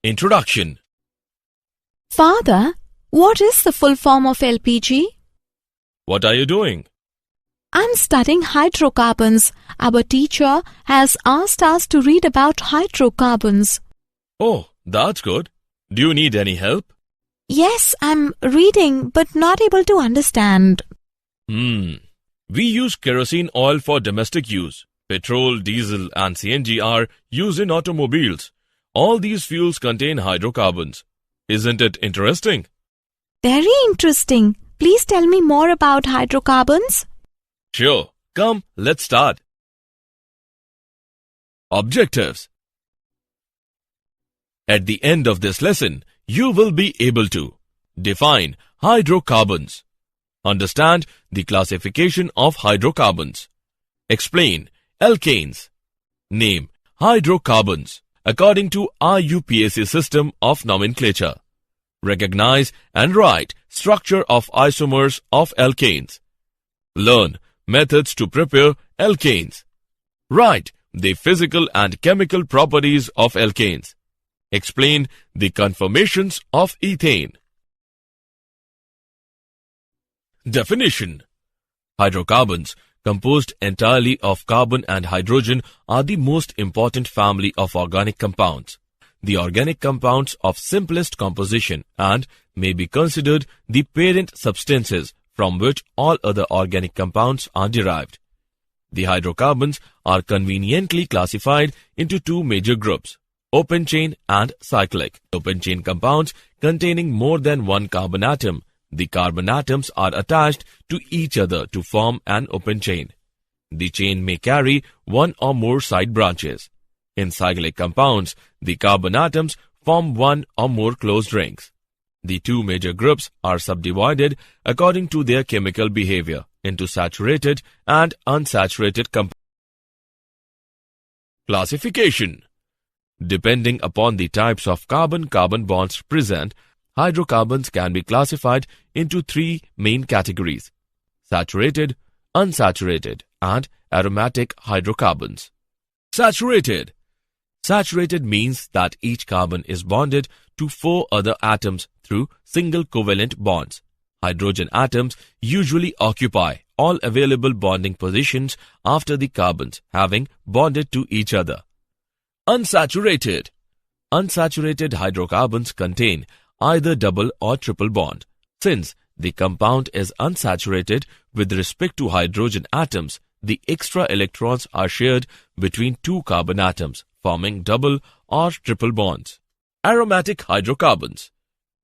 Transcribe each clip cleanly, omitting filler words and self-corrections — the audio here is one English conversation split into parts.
Introduction. Father, what is the full form of LPG? What are you doing? I'm studying hydrocarbons. Our teacher has asked us to read about hydrocarbons. Oh, that's good. Do you need any help? Yes, I'm reading but not able to understand. We use kerosene oil for domestic use. Petrol, diesel and CNG are used in automobiles. All these fuels contain hydrocarbons. Isn't it interesting? Very interesting. Please tell me more about hydrocarbons. Sure. Come, let's start. Objectives. At the end of this lesson, you will be able to define hydrocarbons, understand the classification of hydrocarbons, explain alkanes, name hydrocarbons according to IUPAC system of nomenclature, recognize and write structure of isomers of alkanes, learn methods to prepare alkanes, write the physical and chemical properties of alkanes, explain the conformations of ethane. Definition. Hydrocarbons, composed entirely of carbon and hydrogen, are the most important family of organic compounds. The organic compounds of simplest composition and may be considered the parent substances from which all other organic compounds are derived. The hydrocarbons are conveniently classified into two major groups, open chain and cyclic. Open chain compounds containing more than one carbon atom. The carbon atoms are attached to each other to form an open chain. The chain may carry one or more side branches. In cyclic compounds, the carbon atoms form one or more closed rings. The two major groups are subdivided according to their chemical behavior into saturated and unsaturated compounds. Classification. Depending upon the types of carbon-carbon bonds present, hydrocarbons can be classified into three main categories: saturated, unsaturated, and aromatic hydrocarbons. Saturated. Saturated means that each carbon is bonded to four other atoms through single covalent bonds. Hydrogen atoms usually occupy all available bonding positions after the carbons having bonded to each other. Unsaturated. Unsaturated hydrocarbons contain either double or triple bond. Since the compound is unsaturated with respect to hydrogen atoms, the extra electrons are shared between two carbon atoms, forming double or triple bonds. Aromatic hydrocarbons.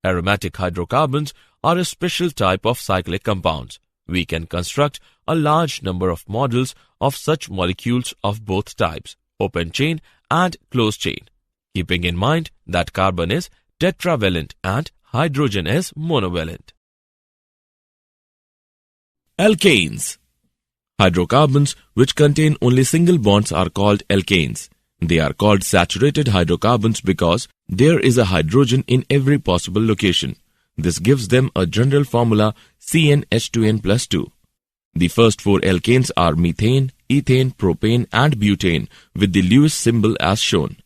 Aromatic hydrocarbons are a special type of cyclic compounds. We can construct a large number of models of such molecules of both types, open chain and closed chain, keeping in mind that carbon is tetravalent and hydrogen is monovalent. Alkanes. Hydrocarbons which contain only single bonds are called alkanes. They are called saturated hydrocarbons because there is a hydrogen in every possible location. This gives them a general formula CnH2n plus 2. The first four alkanes are methane, ethane, propane and butane with the Lewis symbol as shown.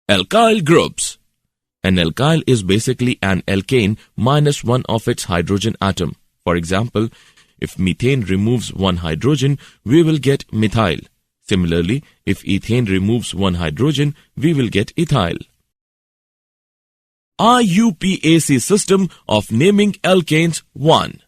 Alkyl groups. An alkyl is basically an alkane minus one of its hydrogen atom. For example, if methane removes one hydrogen, we will get methyl. Similarly, if ethane removes one hydrogen, we will get ethyl. IUPAC system of naming alkanes 1.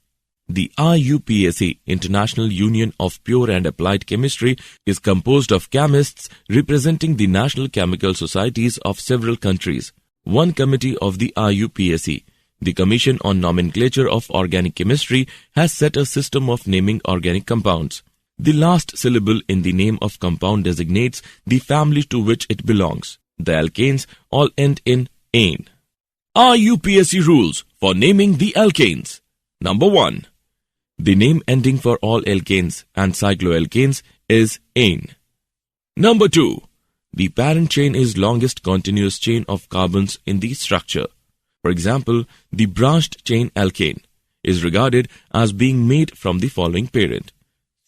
The IUPAC, International Union of Pure and Applied Chemistry, is composed of chemists representing the national chemical societies of several countries. One committee of the IUPAC, the Commission on Nomenclature of Organic Chemistry, has set a system of naming organic compounds. The last syllable in the name of compound designates the family to which it belongs. The alkanes all end in -ane. IUPAC rules for naming the alkanes. Number 1. The name ending for all alkanes and cycloalkanes is -ane. Number 2. The parent chain is longest continuous chain of carbons in the structure. For example, the branched chain alkane is regarded as being made from the following parent: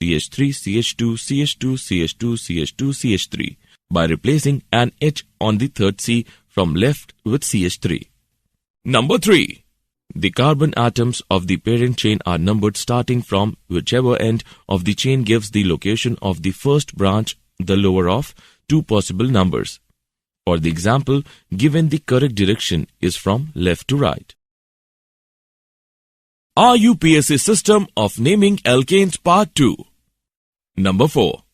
CH3, CH2, CH2, CH2, CH2, CH3 by replacing an H on the third C from left with CH3. Number 3. The carbon atoms of the parent chain are numbered starting from whichever end of the chain gives the location of the first branch, the lower of two possible numbers. For the example, given the correct direction is from left to right. RUPSA system of naming alkanes part 2. Number 4.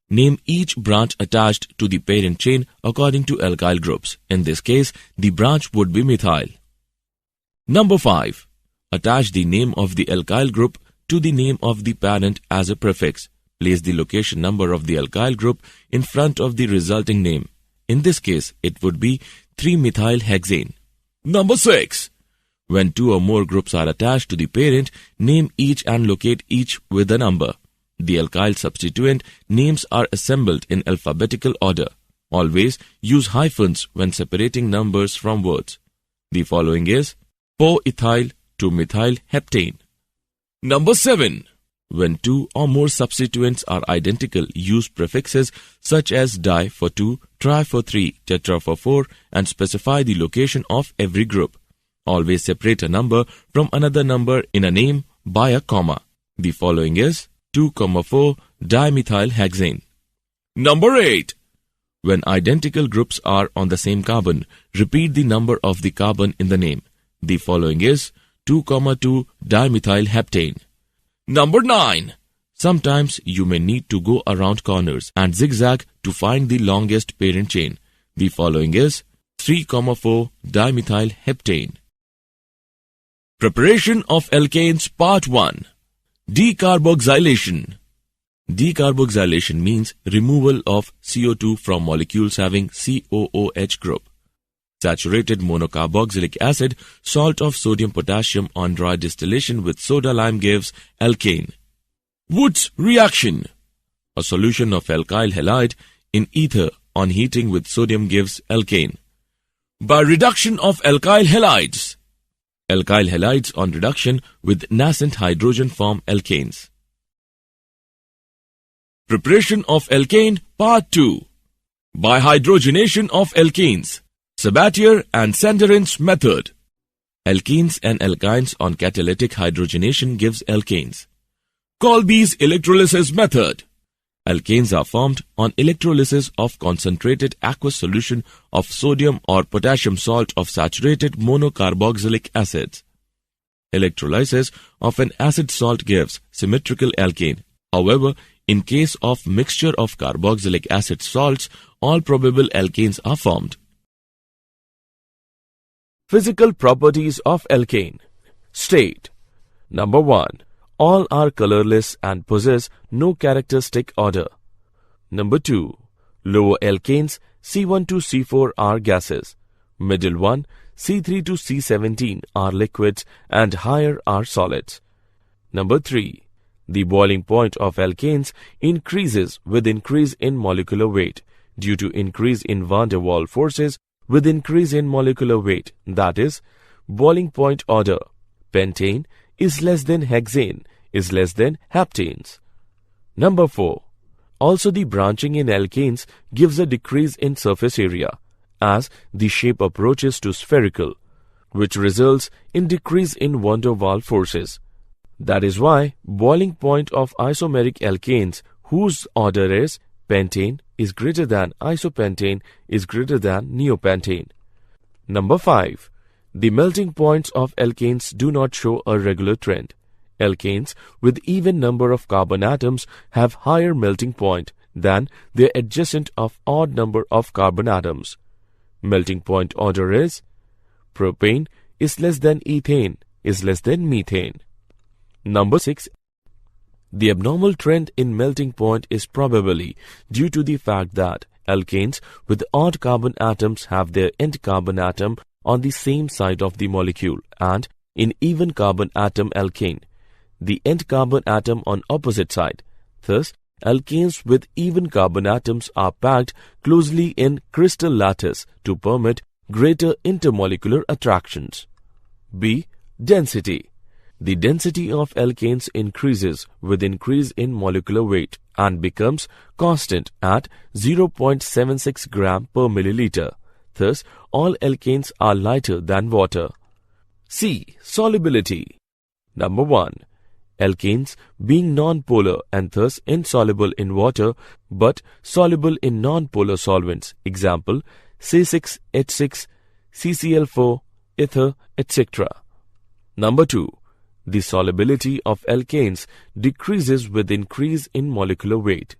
Name each branch attached to the parent chain according to alkyl groups. In this case, the branch would be methyl. Number 5. Attach the name of the alkyl group to the name of the parent as a prefix. Place the location number of the alkyl group in front of the resulting name. In this case, it would be 3-methylhexane. Number 6. When two or more groups are attached to the parent, name each and locate each with a number. The alkyl substituent names are assembled in alphabetical order. Always use hyphens when separating numbers from words. The following is 4-ethyl to methyl heptane. Number 7. When two or more substituents are identical, use prefixes such as di for 2, tri for 3, tetra for 4 and specify the location of every group. Always separate a number from another number in a name by a comma. The following is 2,4 dimethylhexane. Number 8. When identical groups are on the same carbon, repeat the number of the carbon in the name. The following is 2,2 dimethylheptane. Number 9. Sometimes you may need to go around corners and zigzag to find the longest parent chain. The following is 3,4 dimethylheptane. Preparation of alkanes part 1. Decarboxylation. Decarboxylation means removal of CO2 from molecules having COOH group. Saturated monocarboxylic acid, salt of sodium potassium on dry distillation with soda lime gives alkane. Wood's reaction. A solution of alkyl halide in ether on heating with sodium gives alkane. By reduction of alkyl halides. Alkyl halides on reduction with nascent hydrogen form alkanes. Preparation of alkane part 2. By hydrogenation of alkanes. Sabatier and Sanderin's method. Alkenes and alkynes on catalytic hydrogenation gives alkanes. Kolbe's electrolysis method. Alkanes are formed on electrolysis of concentrated aqueous solution of sodium or potassium salt of saturated monocarboxylic acids. Electrolysis of an acid salt gives symmetrical alkane. However, in case of mixture of carboxylic acid salts, all probable alkanes are formed. Physical properties of alkane. State. Number 1. All are colorless and possess no characteristic odor. Number 2. Lower alkanes C1 to C4 are gases. Middle one C3 to C17 are liquids and higher are solids. Number 3. The boiling point of alkanes increases with increase in molecular weight due to increase in van der Waals forces with increase in molecular weight, that is, boiling point order. Pentane is less than hexane is less than heptanes. Number 4. Also the branching in alkanes gives a decrease in surface area as the shape approaches to spherical, which results in decrease in van der Waals forces. That is why boiling point of isomeric alkanes whose order is pentane is greater than isopentane is greater than neopentane. Number 5. The melting points of alkanes do not show a regular trend. Alkanes with even number of carbon atoms have higher melting point than their adjacent of odd number of carbon atoms. Melting point order is propane is less than ethane is less than methane. Number 6. The abnormal trend in melting point is probably due to the fact that alkanes with odd carbon atoms have their end carbon atom on the same side of the molecule and in even carbon atom alkane, the end carbon atom on opposite side. Thus, alkanes with even carbon atoms are packed closely in crystal lattice to permit greater intermolecular attractions. B. Density. The density of alkanes increases with increase in molecular weight and becomes constant at 0.76 gram per milliliter. Thus, all alkanes are lighter than water. C. Solubility. Number 1. Alkanes being non-polar and thus insoluble in water but soluble in non-polar solvents. Example, C6H6, CCl4, ether, etc. Number 2. The solubility of alkanes decreases with increase in molecular weight.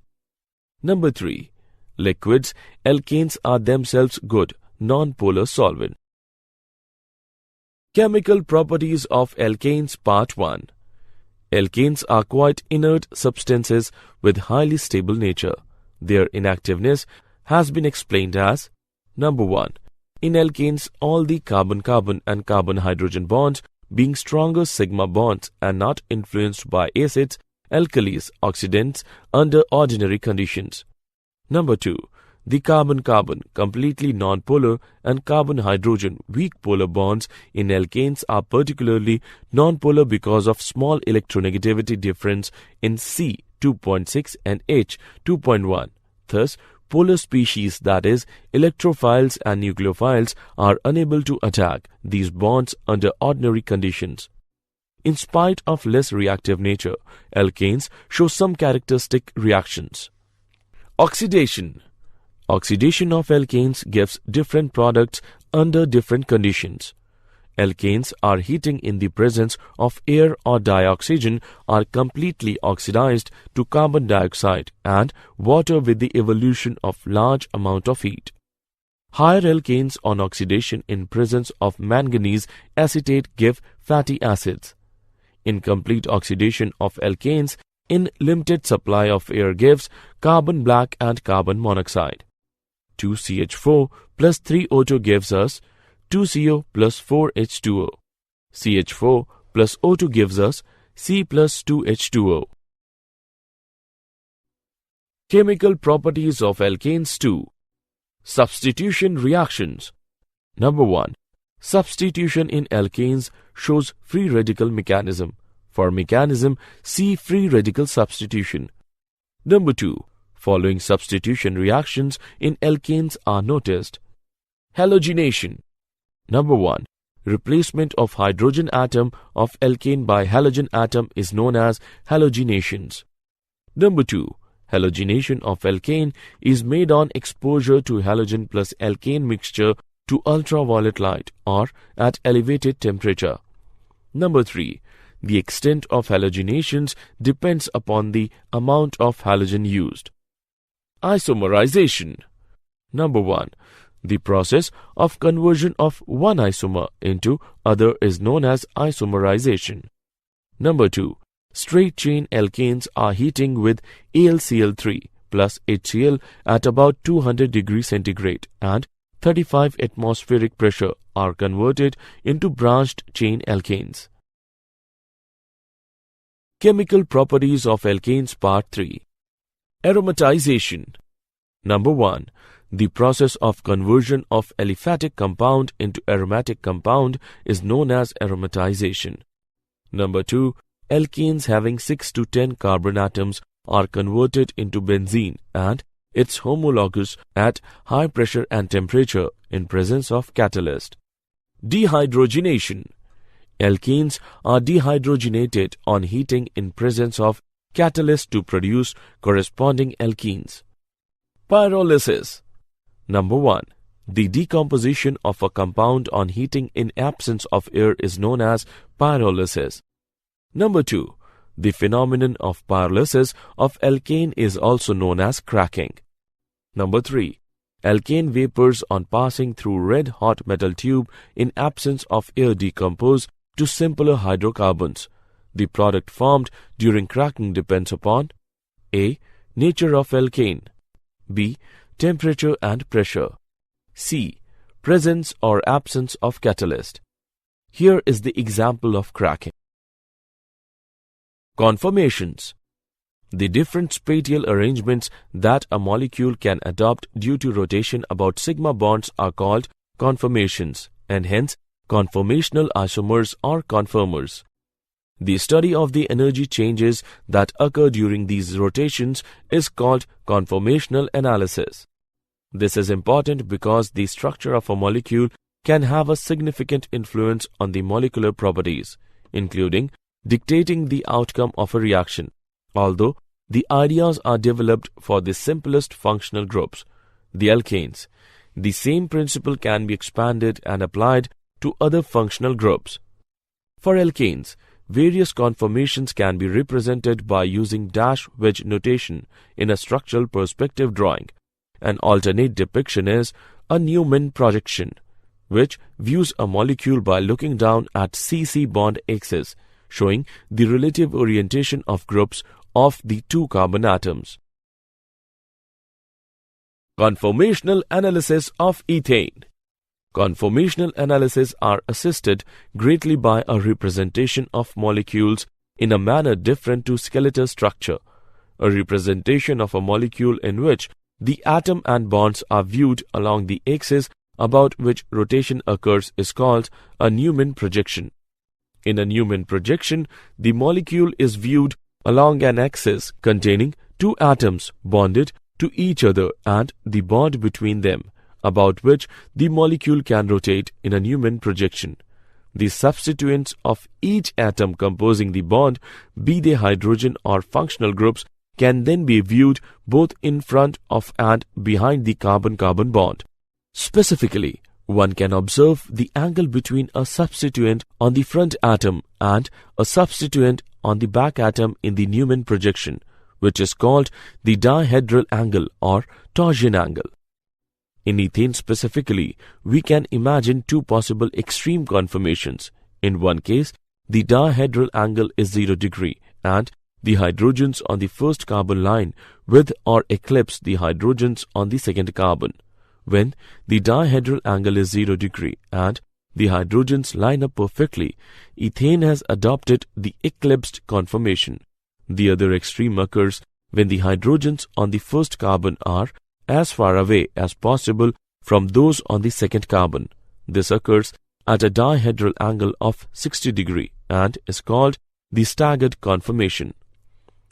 Number 3. Liquids, alkanes are themselves good, non-polar solvent. Chemical properties of alkanes Part 1. Alkanes are quite inert substances with highly stable nature. Their inactiveness has been explained as: Number 1. In alkanes, all the carbon-carbon and carbon-hydrogen bonds being stronger sigma bonds and not influenced by acids, alkalis, oxidants under ordinary conditions. Number 2. The carbon-carbon completely non-polar and carbon-hydrogen weak polar bonds in alkanes are particularly non-polar because of small electronegativity difference in C 2.6 and H 2.1. Thus, polar species, that is, electrophiles and nucleophiles, are unable to attack these bonds under ordinary conditions. In spite of less reactive nature, alkanes show some characteristic reactions. Oxidation. Oxidation of alkanes gives different products under different conditions. Alkanes are heating in the presence of air or dioxygen are completely oxidized to carbon dioxide and water with the evolution of large amount of heat. Higher alkanes on oxidation in presence of manganese acetate give fatty acids. Incomplete oxidation of alkanes in limited supply of air gives carbon black and carbon monoxide. 2CH4 plus 3O2 gives us 2CO plus 4H2O. CH4 plus O2 gives us C plus 2H2O. Chemical properties of alkanes 2. Substitution reactions. Number 1. Substitution in alkanes shows free radical mechanism. For mechanism, see free radical substitution. Number 2. Following substitution reactions in alkanes are noticed. Halogenation. Number 1. Replacement of hydrogen atom of alkane by halogen atom is known as halogenations. Number 2. Halogenation of alkane is made on exposure to halogen plus alkane mixture to ultraviolet light or at elevated temperature. Number 3. The extent of halogenations depends upon the amount of halogen used. Isomerization. Number 1. The process of conversion of one isomer into other is known as isomerization. Number 2. Straight chain alkanes are heating with AlCl3 plus HCl at about 200 degrees centigrade and 35 atmospheric pressure are converted into branched chain alkanes. Chemical properties of alkanes Part 3. Aromatization. Number 1. The process of conversion of aliphatic compound into aromatic compound is known as aromatization. Number 2. Alkanes having 6 to 10 carbon atoms are converted into benzene and its homologous at high pressure and temperature in presence of catalyst. Dehydrogenation. Alkanes are dehydrogenated on heating in presence of catalyst to produce corresponding alkenes. Pyrolysis. Number 1. The decomposition of a compound on heating in absence of air is known as pyrolysis. Number 2. The phenomenon of pyrolysis of alkane is also known as cracking. Number 3. Alkane vapors on passing through red-hot metal tube in absence of air decompose to simpler hydrocarbons. The product formed during cracking depends upon A. Nature of alkane, B. Temperature and pressure, C. Presence or absence of catalyst. Here is the example of cracking. Conformations. The different spatial arrangements that a molecule can adopt due to rotation about sigma bonds are called conformations, and hence conformational isomers or conformers. The study of the energy changes that occur during these rotations is called conformational analysis. This is important because the structure of a molecule can have a significant influence on the molecular properties, including dictating the outcome of a reaction. Although the ideas are developed for the simplest functional groups, the alkanes, the same principle can be expanded and applied to other functional groups. For alkanes, various conformations can be represented by using dash wedge notation in a structural perspective drawing. An alternate depiction is a Newman projection, which views a molecule by looking down at C-C bond axis, showing the relative orientation of groups of the two carbon atoms. Conformational analysis of ethane. Conformational analyses are assisted greatly by a representation of molecules in a manner different to skeletal structure. A representation of a molecule in which the atom and bonds are viewed along the axis about which rotation occurs is called a Newman projection. In a Newman projection, the molecule is viewed along an axis containing two atoms bonded to each other and the bond between them, about which the molecule can rotate in a Newman projection. The substituents of each atom composing the bond, be they hydrogen or functional groups, can then be viewed both in front of and behind the carbon-carbon bond. Specifically, one can observe the angle between a substituent on the front atom and a substituent on the back atom in the Newman projection, which is called the dihedral angle or torsion angle. In ethane specifically, we can imagine two possible extreme conformations. In one case, the dihedral angle is 0 degree and the hydrogens on the first carbon line with or eclipse the hydrogens on the second carbon. When the dihedral angle is 0 degree and the hydrogens line up perfectly, ethane has adopted the eclipsed conformation. The other extreme occurs when the hydrogens on the first carbon are as far away as possible from those on the second carbon. This occurs at a dihedral angle of 60 degree and is called the staggered conformation.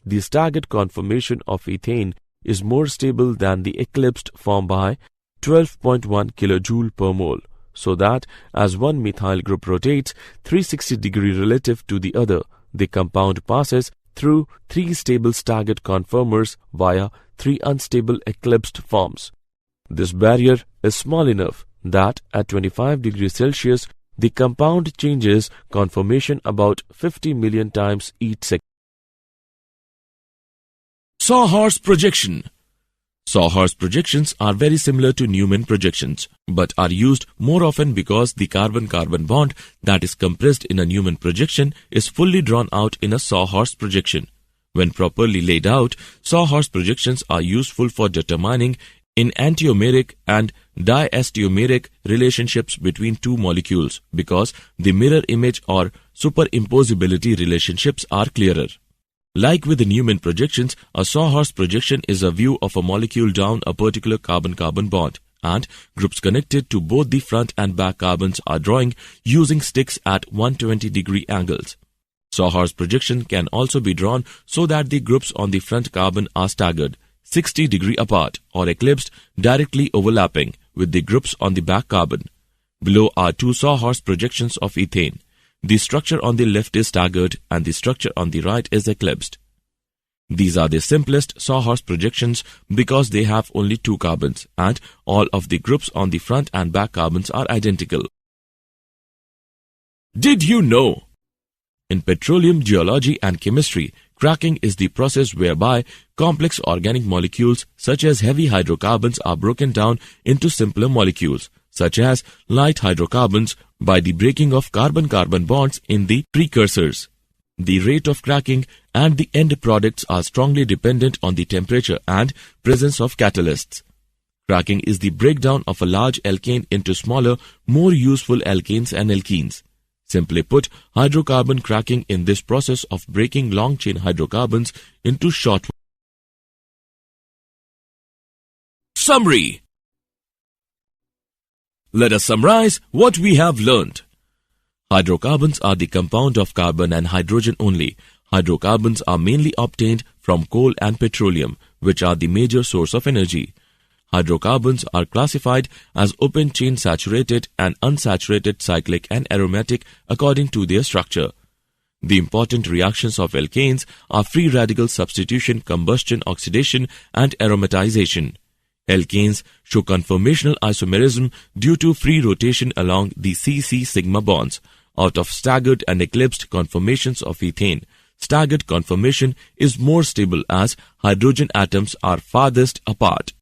The staggered conformation of ethane is more stable than the eclipsed form by 12.1 kJ per mole, so that as one methyl group rotates 360 degree relative to the other, the compound passes through three stable staggered conformers via three unstable eclipsed forms. This barrier is small enough that at 25 degrees Celsius, the compound changes conformation about 50 million times each second. Sawhorse projection. Sawhorse projections are very similar to Newman projections, but are used more often because the carbon-carbon bond that is compressed in a Newman projection is fully drawn out in a sawhorse projection. When properly laid out, sawhorse projections are useful for determining enantiomeric and diastereomeric relationships between two molecules because the mirror image or superimposability relationships are clearer. Like with the Newman projections, a sawhorse projection is a view of a molecule down a particular carbon-carbon bond, and groups connected to both the front and back carbons are drawing using sticks at 120 degree angles. Sawhorse projection can also be drawn so that the groups on the front carbon are staggered 60 degree apart or eclipsed directly overlapping with the groups on the back carbon. Below are two sawhorse projections of ethane. The structure on the left is staggered and the structure on the right is eclipsed. These are the simplest sawhorse projections because they have only two carbons and all of the groups on the front and back carbons are identical. Did you know? In petroleum geology and chemistry, cracking is the process whereby complex organic molecules such as heavy hydrocarbons are broken down into simpler molecules, such as light hydrocarbons, by the breaking of carbon-carbon bonds in the precursors. The rate of cracking and the end products are strongly dependent on the temperature and presence of catalysts. Cracking is the breakdown of a large alkane into smaller, more useful alkanes and alkenes. Simply put, hydrocarbon cracking in this process of breaking long-chain hydrocarbons into short ones. Summary. Let us summarize what we have learned. Hydrocarbons are the compound of carbon and hydrogen only. Hydrocarbons are mainly obtained from coal and petroleum, which are the major source of energy. Hydrocarbons are classified as open-chain saturated and unsaturated cyclic and aromatic according to their structure. The important reactions of alkanes are free radical substitution, combustion, oxidation, and aromatization. Alkanes show conformational isomerism due to free rotation along the C-C sigma bonds out of staggered and eclipsed conformations of ethane. Staggered conformation is more stable as hydrogen atoms are farthest apart.